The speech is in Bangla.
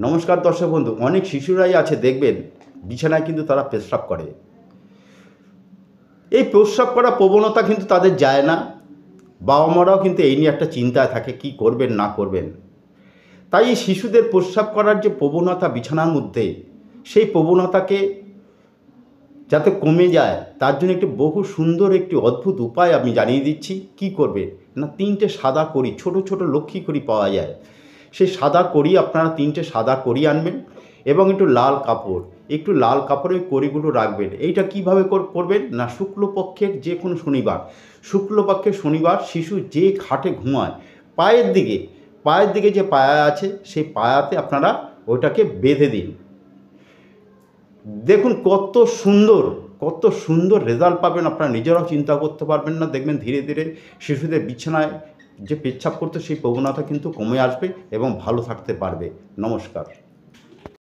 নমস্কার দর্শক বন্ধু। অনেক শিশুরাই আছে দেখবেন বিছানায় কিন্তু তারা প্রস্রাব করে। এই প্রস্রাব করা প্রবণতা কিন্তু তাদের যায় না। বাবা মারাও কিন্তু এই নিয়ে একটা চিন্তায় থাকে কি করবেন না করবেন। তাই এই শিশুদের প্রস্রাব করার যে প্রবণতা বিছানার মধ্যে, সেই প্রবণতাকে যাতে কমে যায় তার জন্য একটি বহু সুন্দর একটি অদ্ভুত উপায় আমি জানিয়ে দিচ্ছি। কি করবে না, 3টে সাদা কড়ি, ছোট ছোট লক্ষ্মী কড়ি পাওয়া যায়। সেই সাদা কড়ি আপনারা 3টে সাদা কড়ি আনবেন এবং একটু লাল কাপড়ে ওই কড়িগুলো রাখবেন। এইটা কীভাবে করবেন না, শুক্লপক্ষের যে কোনো শুক্লপক্ষের শনিবার শিশু যে খাটে ঘুমায় পায়ের দিকে যে পায়া আছে সেই পায়াতে আপনারা ওইটাকে বেঁধে দিন। দেখুন কত সুন্দর রেজাল্ট পাবেন, আপনারা নিজেরাও চিন্তা করতে পারবেন না। দেখবেন ধীরে ধীরে শিশুদের বিছানায় যে পেচ্ছাপ করতে সেই প্রবণতা কিন্তু কমে আসবে এবং ভালো থাকতে পারবে। নমস্কার।